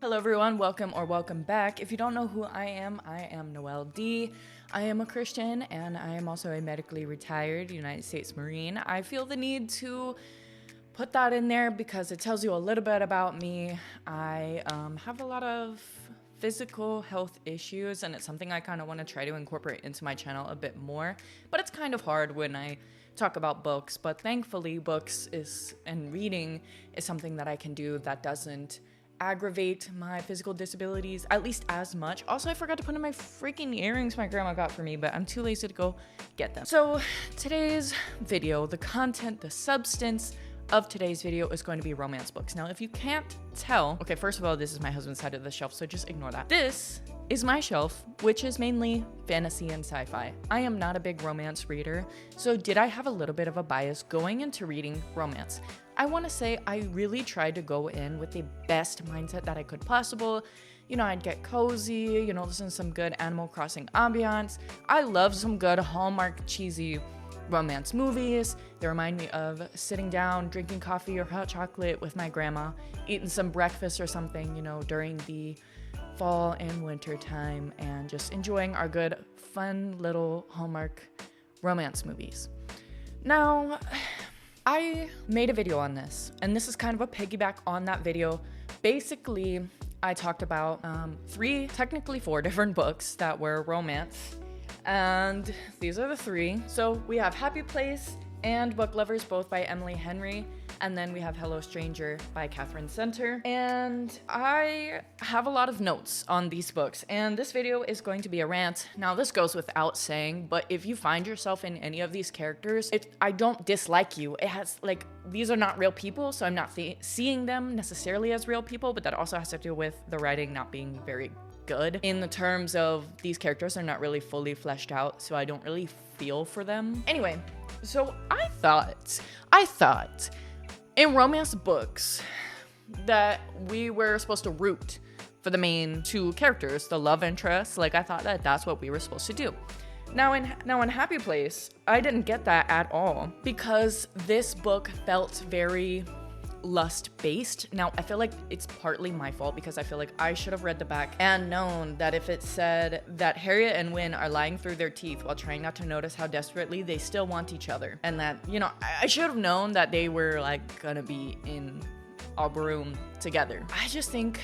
Hello everyone, welcome back. If you don't know who I am Noelle D. I am a Christian and I am also a medically retired United States Marine. I feel the need to put that in there because it tells you a little bit about me. I have a lot of physical health issues and it's something I kind of want to try to incorporate into my channel a bit more, but it's kind of hard when I talk about books. But thankfully books and reading is something that I can do that doesn't aggravate my physical disabilities at least as much. Also, I forgot to put in my freaking earrings my grandma got for me, but I'm too lazy to go get them. So today's video, the content, the substance of today's video is going to be romance books. Now, if you can't tell, okay, first of all, this is my husband's side of the shelf, so just ignore that. This is my shelf, which is mainly fantasy and sci-fi. I am not a big romance reader, so did I have a little bit of a bias going into reading romance? I want to say I really tried to go in with the best mindset that I could possible. You know, I'd get cozy, listen to some good Animal Crossing ambiance. I love some good Hallmark cheesy romance movies. They remind me of sitting down, drinking coffee or hot chocolate with my grandma, eating some breakfast or something, during the fall and winter time, and just enjoying our good, fun little Hallmark romance movies. Now, I made a video on this, and this is kind of a piggyback on that video. Basically, I talked about technically four different books that were romance, and these are the three. So we have Happy Place and Book Lovers, both by Emily Henry, and then we have Hello Stranger by Catherine Center. And I have a lot of notes on these books, and this video is going to be a rant. Now, this goes without saying, but if you find yourself in any of these characters, I don't dislike you. It has, these are not real people, so I'm not seeing them necessarily as real people, but that also has to do with the writing not being very good in the terms of these characters are not really fully fleshed out, so I don't really feel for them. Anyway, so I thought in romance books that we were supposed to root for the main two characters, the love interests. I thought that that's what we were supposed to do. Now in Happy Place, I didn't get that at all because this book felt very lust-based. Now, I feel like it's partly my fault because I feel like I should have read the back and known that if it said that Harriet and Wynne are lying through their teeth while trying not to notice how desperately they still want each other, and that, I should have known that they were gonna be in a room together. I just think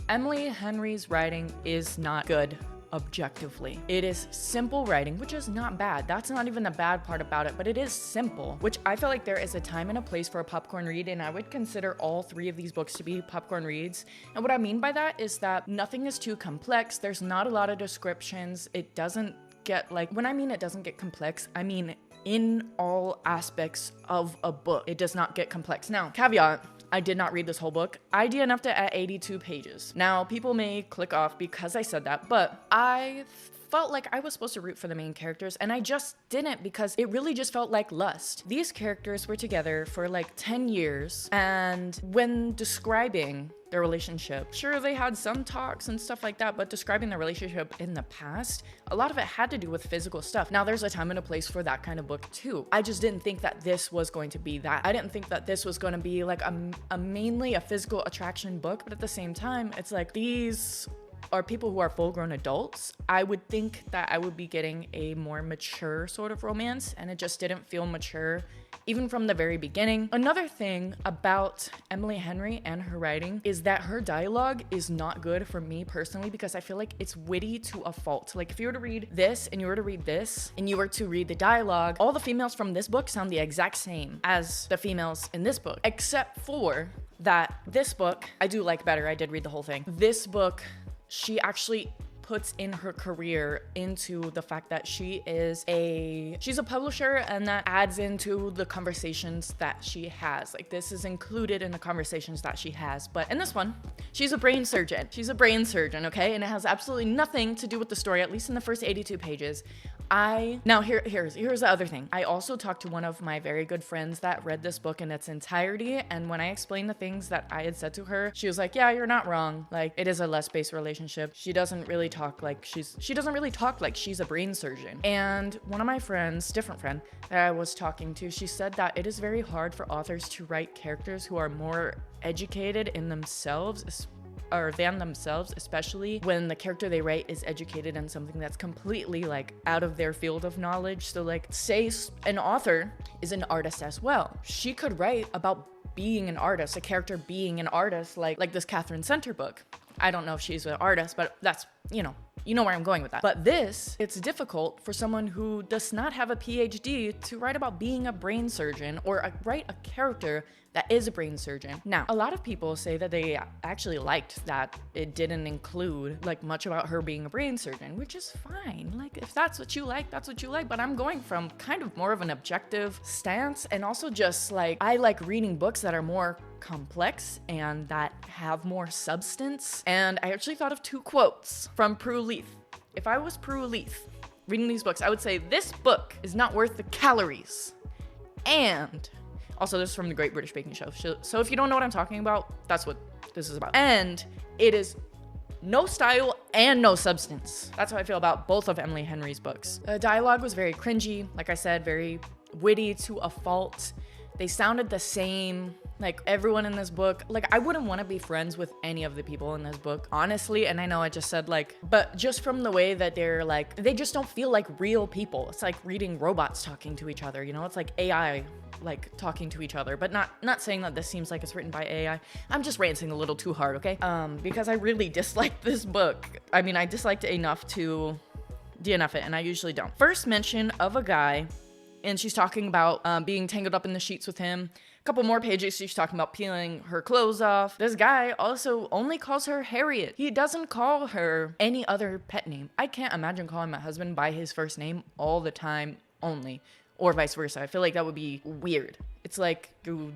Emily Henry's writing is not good. Objectively, it is simple writing, which is not bad. That's not even the bad part about it, but it is simple, which I feel like there is a time and a place for a popcorn read, and I would consider all three of these books to be popcorn reads. And what I mean by that is that nothing is too complex. There's not a lot of descriptions. It doesn't get when I mean it doesn't get complex, I mean in all aspects of a book, it does not get complex. Now, caveat, I did not read this whole book. I DNF'd it at 82 pages. Now, people may click off because I said that, but I felt like I was supposed to root for the main characters, and I just didn't because it really just felt like lust. These characters were together for 10 years, and when describing their relationship, sure, they had some talks and stuff like that, but describing their relationship in the past, a lot of it had to do with physical stuff. Now, there's a time and a place for that kind of book too. I just didn't think that this was going to be that. I didn't think that this was going to be a mainly a physical attraction book, but at the same time, it's these are people who are full-grown adults. I would think that I would be getting a more mature sort of romance, and it just didn't feel mature even from the very beginning. Another thing about Emily Henry and her writing is that her dialogue is not good for me personally because I feel like it's witty to a fault. If you were to read this and you were to read this and you were to read the dialogue, all the females from this book sound the exact same as the females in this book, except for that this book I do like better. I did read the whole thing. This book, she actually puts in her career into the fact that she's a publisher, and that adds into the conversations that she has. This is included in the conversations that she has. But in this one, she's a brain surgeon. She's a brain surgeon, okay? And it has absolutely nothing to do with the story, at least in the first 82 pages. Here's the other thing. I also talked to one of my very good friends that read this book in its entirety, and when I explained the things that I had said to her, she was like, yeah, you're not wrong. It is a lust-based relationship. She doesn't really talk like she's a brain surgeon. And one of my friends, different friend that I was talking to, she said that it is very hard for authors to write characters who are more educated in themselves, than themselves, especially when the character they write is educated in something that's completely like out of their field of knowledge. So like say an author is an artist as well. She could write about being an artist, a character being an artist, like this Catherine Center book. I don't know if she's an artist, but that's, you know where I'm going with that. But this, it's difficult for someone who does not have a PhD to write about being a brain surgeon or write a character that is a brain surgeon. Now, a lot of people say that they actually liked that it didn't include like much about her being a brain surgeon, which is fine. Like if that's what you like, that's what you like. But I'm going from kind of more of an objective stance, and also just like I like reading books that are more complex and that have more substance. And I actually thought of 2 quotes from Prue Leith. If I was Prue Leith reading these books, I would say this book is not worth the calories. And also, this is from the Great British Baking Show. So if you don't know what I'm talking about, that's what this is about. And it is no style and no substance. That's how I feel about both of Emily Henry's books. The dialogue was very cringy, like I said, very witty to a fault. They sounded the same. Like everyone in this book, like I wouldn't want to be friends with any of the people in this book, honestly. And I know I just said like, but just from the way that they're like, they just don't feel like real people. It's like reading robots talking to each other, it's like AI like talking to each other, but not saying that this seems like it's written by AI. I'm just ranting a little too hard, okay? Because I really disliked this book. I mean, I disliked it enough to DNF it, and I usually don't. First mention of a guy, and she's talking about being tangled up in the sheets with him. A couple more pages, she's talking about peeling her clothes off. This guy also only calls her Harriet. He doesn't call her any other pet name. I can't imagine calling my husband by his first name all the time only, or vice versa. I feel like that would be weird. It's like you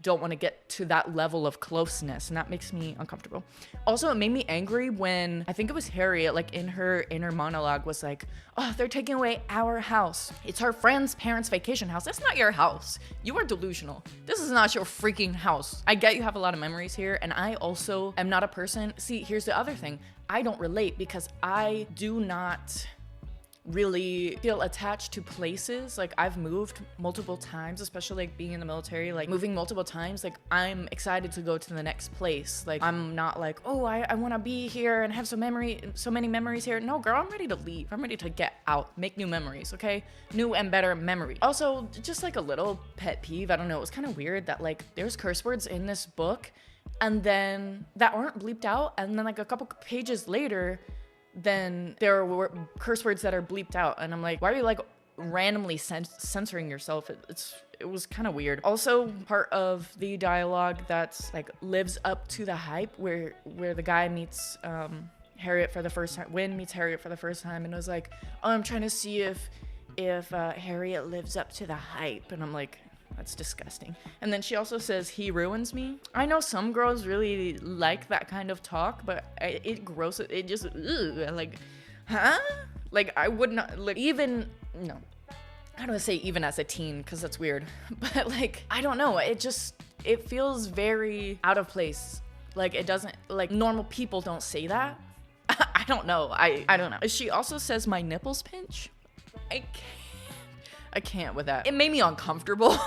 don't want to get to that level of closeness, and that makes me uncomfortable. Also, it made me angry when I think it was Harriet, like in her inner monologue, was like, oh, they're taking away our house. It's her friend's parents' vacation house. That's not your house. You are delusional. This is not your freaking house. I get you have a lot of memories here, and I also am not a person. See, here's the other thing. I don't relate because I do not really feel attached to places. Like I've moved multiple times, especially like being in the military, like moving multiple times. Like I'm excited to go to the next place. Like I'm not like, oh, I want to be here and have so many memories here. No, girl, I'm ready to leave. I'm ready to get out, make new memories, okay? New and better memories. Also, just like a little pet peeve, I don't know, it was kind of weird that like there's curse words in this book and then that aren't bleeped out, and then like a couple pages later then there were curse words that are bleeped out, and I'm like, why are you like randomly censoring yourself? It was kind of weird. Also, part of the dialogue that's like lives up to the hype, where the guy meets Harriet for the first time. Wynn meets Harriet for the first time, and was like, oh, I'm trying to see if Harriet lives up to the hype, and I'm like, that's disgusting. And then she also says, he ruins me. I know some girls really like that kind of talk, but it grosses, it just, like, huh? Like, I would not, like, even, no. I don't say even as a teen, because that's weird. But, like, I don't know. It feels very out of place. Like, it doesn't, like, normal people don't say that. I don't know. I don't know. She also says, my nipples pinch. I can't with that. It made me uncomfortable,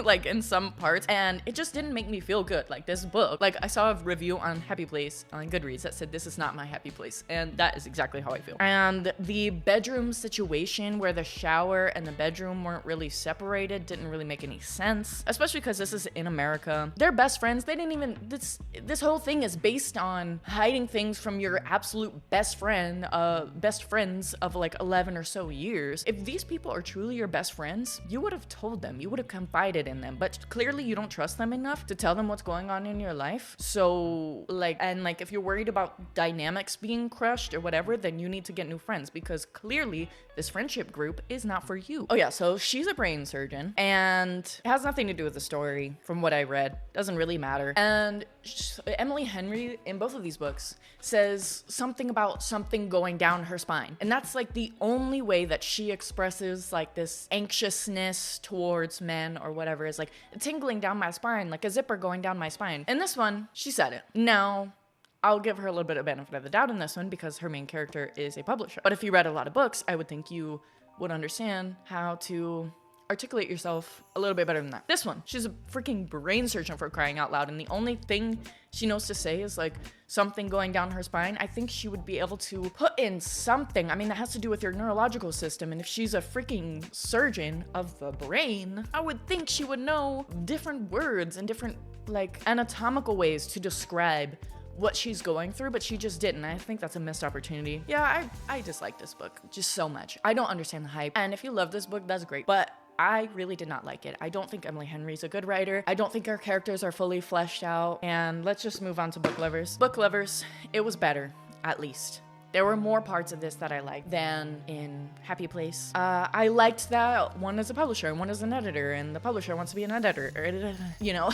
like in some parts, and it just didn't make me feel good. Like this book, like I saw a review on Happy Place on Goodreads that said, this is not my happy place. And that is exactly how I feel. And the bedroom situation where the shower and the bedroom weren't really separated didn't really make any sense, especially because this is in America. They're best friends. They didn't even, this whole thing is based on hiding things from your absolute best friends of like 11 or so years. If these people are truly your best friends, you would have told them, you would have confided in them, but clearly you don't trust them enough to tell them what's going on in your life. So like, and like if you're worried about dynamics being crushed or whatever, then you need to get new friends, because clearly this friendship group is not for you. Oh yeah, so she's a brain surgeon and it has nothing to do with the story from what I read. Doesn't really matter. And Emily Henry in both of these books says something about something going down her spine, and that's like the only way that she expresses like this anxiousness towards men or whatever, is like tingling down my spine, like a zipper going down my spine. In this one, she said it. Now, I'll give her a little bit of benefit of the doubt in this one because her main character is a publisher. But if you read a lot of books, I would think you would understand how to articulate yourself a little bit better than that. This one, she's a freaking brain surgeon, for crying out loud, and the only thing she knows to say is like something going down her spine. I think she would be able to put in something. I mean, that has to do with your neurological system, and if she's a freaking surgeon of the brain, I would think she would know different words and different like anatomical ways to describe what she's going through, but she just didn't. I think that's a missed opportunity. Yeah, I dislike this book just so much. I don't understand the hype, and if you love this book, that's great, but I really did not like it. I don't think Emily Henry's a good writer. I don't think her characters are fully fleshed out, and let's just move on to Book Lovers. Book Lovers, it was better, at least. There were more parts of this that I liked than in Happy Place. I liked that one is a publisher and one is an editor, and the publisher wants to be an editor, you know,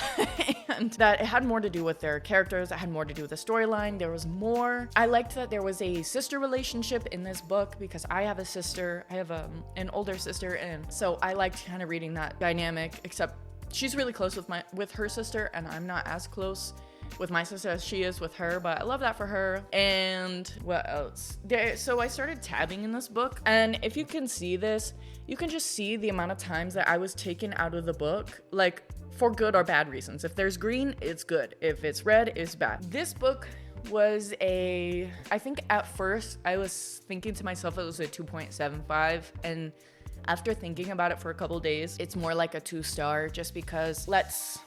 and that it had more to do with their characters. It had more to do with the storyline. There was more. I liked that there was a sister relationship in this book because I have a sister. I have an older sister, and so I liked kind of reading that dynamic, except she's really close with her sister, and I'm not as close with my sister as she is with her, but I love that for her. And what else? So I started tabbing in this book, and if you can see this, you can just see the amount of times that I was taken out of the book, like for good or bad reasons. If there's green, it's good. If it's red, it's bad. This book was I think at first I was thinking to myself it was a 2.75, and after thinking about it for a couple days, it's more like a 2-star, just because let's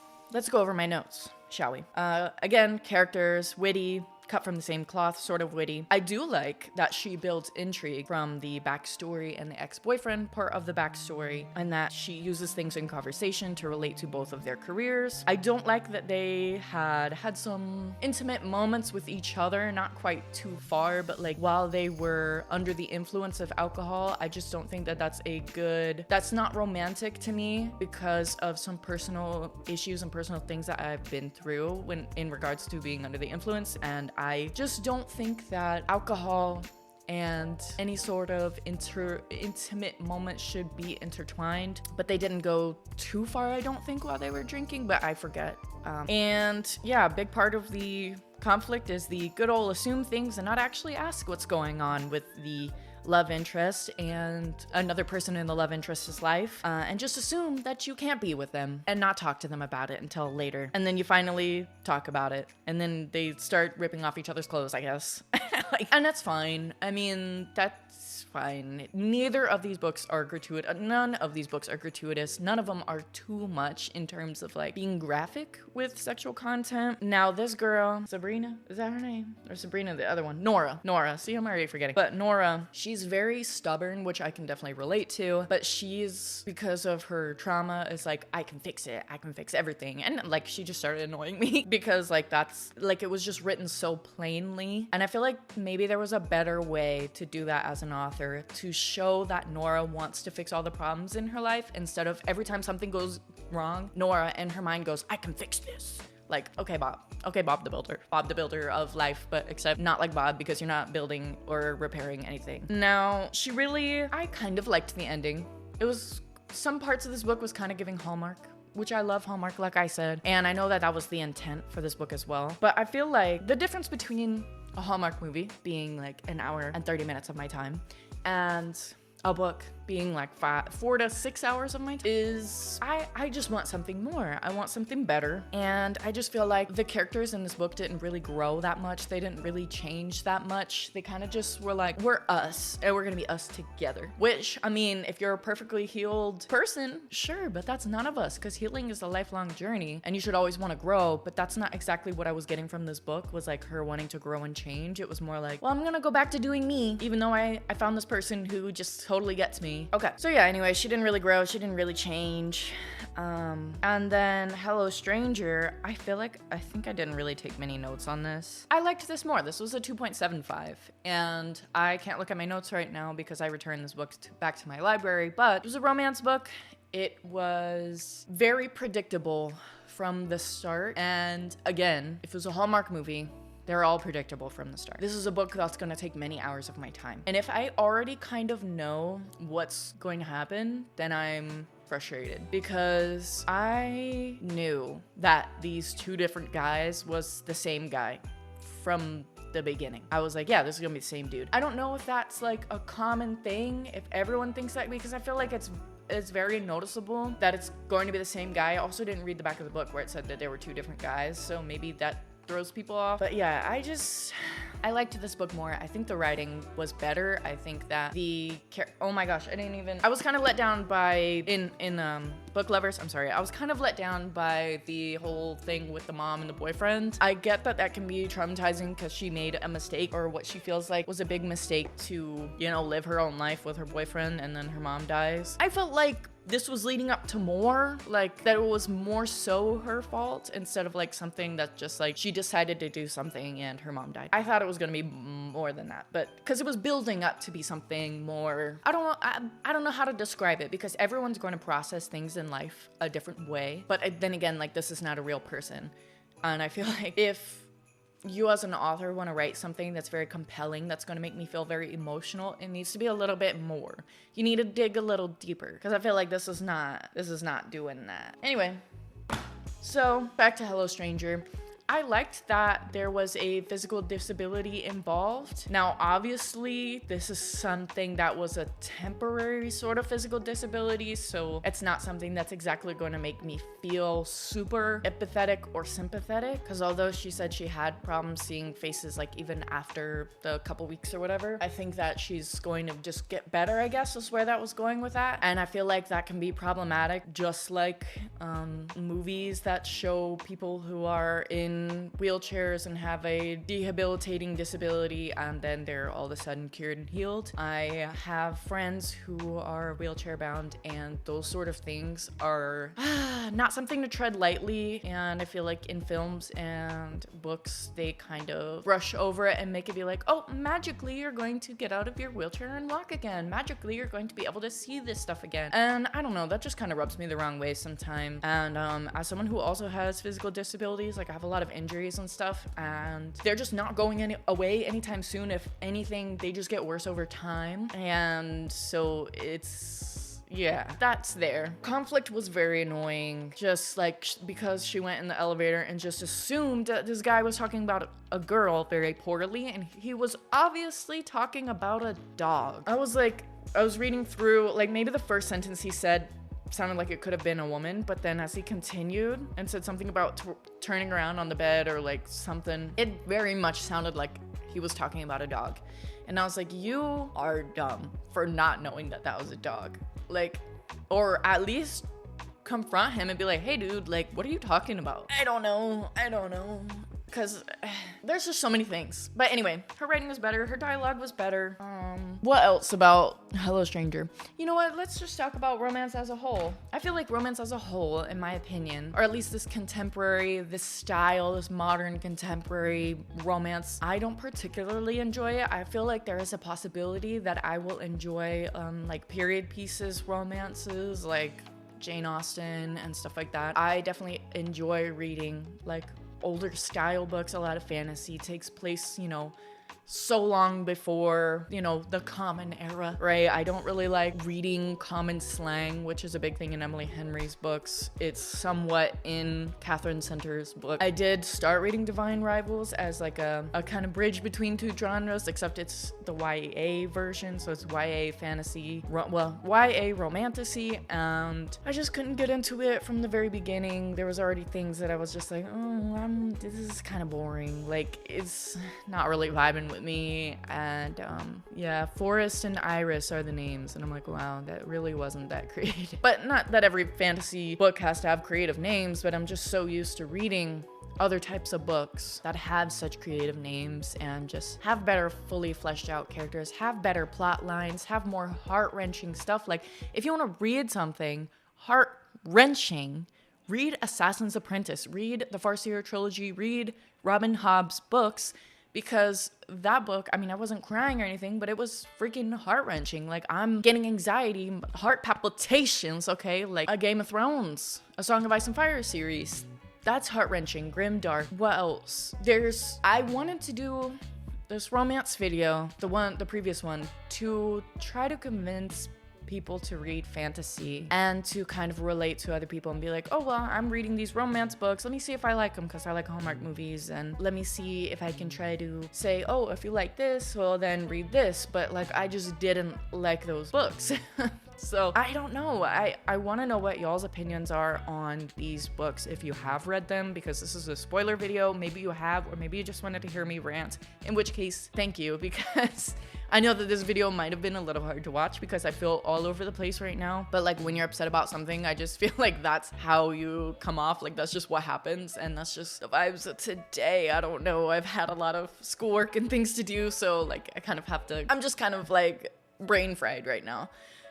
go over my notes, shall we? Again, characters, witty, cut from the same cloth, sort of witty. I do like that she builds intrigue from the backstory and the ex-boyfriend part of the backstory, and that she uses things in conversation to relate to both of their careers. I don't like that they had some intimate moments with each other, not quite too far, but like while they were under the influence of alcohol. I just don't think that that's not romantic to me because of some personal issues and personal things that I've been through in regards to being under the influence, and I just don't think that alcohol and any sort of intimate moment should be intertwined. But they didn't go too far, I don't think, while they were drinking, but I forget. And yeah, a big part of the conflict is the good old assume things and not actually ask what's going on with the love interest and another person in the love interest's life, and just assume that you can't be with them and not talk to them about it until later. And then you finally talk about it, and then they start ripping off each other's clothes, I guess. And that's fine. I mean, that's fine. Neither of these books are gratuitous. None of these books are gratuitous. None of them are too much in terms of like being graphic with sexual content. Now this girl, Sabrina, is that her name? Or Sabrina, the other one? Nora. See, I'm already forgetting. But Nora, she's very stubborn, which I can definitely relate to, but she's, because of her trauma, is like, I can fix it. I can fix everything. And like, she just started annoying me because like, that's like, it was just written so plainly. And I feel like maybe there was a better way to do that as an author, to show that Nora wants to fix all the problems in her life, instead of every time something goes wrong, Nora in her mind goes, I can fix this. Like, okay, Bob the builder of life, but except not like Bob, because you're not building or repairing anything. Now, I kind of liked the ending. It was, some parts of this book was kind of giving Hallmark, which I love Hallmark, like I said, and I know that that was the intent for this book as well. But I feel like the difference between a Hallmark movie being like an hour and 30 minutes of my time and a book being like 4 to 6 hours of my time is I just want something more. I want something better. And I just feel like the characters in this book didn't really grow that much. They didn't really change that much. They kind of just were like, we're us and we're gonna be us together. Which, I mean, if you're a perfectly healed person, sure, but that's none of us, because healing is a lifelong journey and you should always want to grow. But that's not exactly what I was getting from this book, was like her wanting to grow and change. It was more like, well, I'm gonna go back to doing me, even though I found this person who just totally gets me. Okay, so yeah, anyway, she didn't really grow, she didn't really change. And then Hello Stranger, I think I didn't really take many notes on this. I liked this more. This was a 2.75, and I can't look at my notes right now because I returned this book back to my library, but it was a romance book. It was very predictable from the start, and again, if it was a Hallmark movie, they're all predictable from the start. This is a book that's gonna take many hours of my time. And if I already kind of know what's going to happen, then I'm frustrated, because I knew that these two different guys was the same guy from the beginning. I was like, yeah, this is gonna be the same dude. I don't know if that's like a common thing, if everyone thinks that, because I feel like it's it's very noticeable that it's going to be the same guy. I also didn't read the back of the book where it said that there were 2 different guys, so maybe that throws people off. But yeah, I liked this book more. I think the writing was better. I think that oh my gosh, I was kind of let down by, in Book Lovers, I'm sorry. I was kind of let down by the whole thing with the mom and the boyfriend. I get that that can be traumatizing because she made a mistake, or what she feels like was a big mistake, to, you know, live her own life with her boyfriend, and then her mom dies. I felt like this was leading up to more, like that it was more so her fault instead of like something that just like she decided to do something and her mom died. I thought it was gonna be more than that, but because it was building up to be something more, I don't know how to describe it, because everyone's going to process things in life a different way. But then again, like, this is not a real person, and I feel like if you as an author want to write something that's very compelling, that's going to make me feel very emotional, it needs to be a little bit more. You need to dig a little deeper, because I feel like this is not doing that. Anyway, so back to Hello Stranger. I liked that there was a physical disability involved. Now, obviously, this is something that was a temporary sort of physical disability, so it's not something that's exactly going to make me feel super empathetic or sympathetic, because although she said she had problems seeing faces, like, even after the couple weeks or whatever, I think that she's going to just get better, I guess, is where that was going with that. And I feel like that can be problematic, just like movies that show people who are in wheelchairs and have a debilitating disability, and then they're all of a sudden cured and healed. I have friends who are wheelchair bound, and those sort of things are not something to tread lightly, and I feel like in films and books they kind of brush over it and make it be like, oh, magically you're going to get out of your wheelchair and walk again, magically you're going to be able to see this stuff again. And I don't know, that just kind of rubs me the wrong way sometimes. And as someone who also has physical disabilities, like, I have a lot of injuries and stuff, and they're just not going away anytime soon. If anything, they just get worse over time. And so yeah, that's there. Conflict was very annoying, just like because she went in the elevator and just assumed that this guy was talking about a girl very poorly, and he was obviously talking about a dog. I was reading through, like, maybe the first sentence he said sounded like it could have been a woman, but then as he continued and said something about turning around on the bed or like something, it very much sounded like he was talking about a dog. And I was like, you are dumb for not knowing that that was a dog. Like, or at least confront him and be like, hey dude, like, what are you talking about? I don't know. Because there's just so many things. But anyway, her writing was better. Her dialogue was better. What else about Hello Stranger? You know what? Let's just talk about romance as a whole. I feel like romance as a whole, in my opinion, or at least this contemporary, this style, this modern contemporary romance, I don't particularly enjoy it. I feel like there is a possibility that I will enjoy like period pieces romances, like Jane Austen and stuff like that. I definitely enjoy reading like older style books. A lot of fantasy takes place, you know, so long before, you know, the common era, right? I don't really like reading common slang, which is a big thing in Emily Henry's books. It's somewhat in Catherine Center's book. I did start reading Divine Rivals as like a kind of bridge between two genres, except it's the YA version, so it's YA fantasy, YA romantasy, and I just couldn't get into it from the very beginning. There was already things that I was just like, oh, this is kind of boring. Like, it's not really vibing with me. And yeah, Forrest and Iris are the names, and I'm like, wow, that really wasn't that creative. But not that every fantasy book has to have creative names, but I'm just so used to reading other types of books that have such creative names and just have better fully fleshed out characters, have better plot lines, have more heart-wrenching stuff. Like, if you want to read something heart-wrenching, read Assassin's Apprentice, read the Farseer trilogy, read Robin Hobb's books, because that book, I mean, I wasn't crying or anything, but it was freaking heart-wrenching. Like, I'm getting anxiety, heart palpitations, okay? Like a Game of Thrones, a Song of Ice and Fire series. That's heart-wrenching, grim, dark. What else? I wanted to do this romance video, the previous one, to try to convince people to read fantasy and to kind of relate to other people and be like, oh, well, I'm reading these romance books. Let me see if I like them, because I like Hallmark movies, and let me see if I can try to say, oh, if you like this, well, then read this. But like, I just didn't like those books. So I don't know. I want to know what y'all's opinions are on these books if you have read them, because this is a spoiler video. Maybe you have, or maybe you just wanted to hear me rant, in which case, thank you, because I know that this video might have been a little hard to watch because I feel all over the place right now. But like when you're upset about something, I just feel like that's how you come off. Like that's just what happens, and that's just the vibes of today. I don't know. I've had a lot of schoolwork and things to do, so like I kind of have to, I'm just kind of like brain fried right now.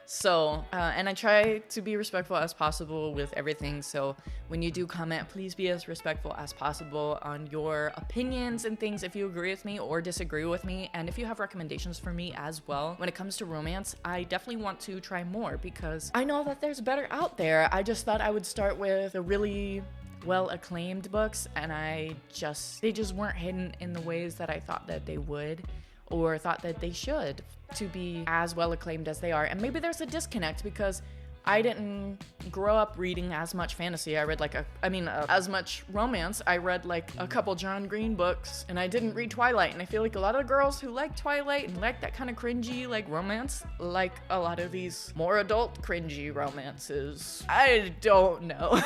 So, and I try to be respectful as possible with everything. So when you do comment, please be as respectful as possible on your opinions and things, if you agree with me or disagree with me. And if you have recommendations for me as well, when it comes to romance, I definitely want to try more because I know that there's better out there. I just thought I would start with the really well acclaimed books, and they just weren't hidden in the ways that I thought that they would, or thought that they should, to be as well acclaimed as they are. And maybe there's a disconnect because I didn't grow up reading as much fantasy. I read as much romance. I read like a couple John Green books, and I didn't read Twilight. And I feel like a lot of girls who like Twilight and like that kind of cringy like romance like a lot of these more adult cringy romances. I don't know.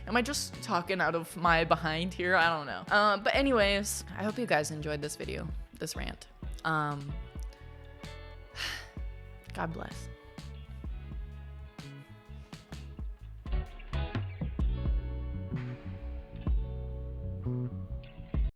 Am I just talking out of my behind here? I don't know. But anyways, I hope you guys enjoyed this video, this rant. God bless.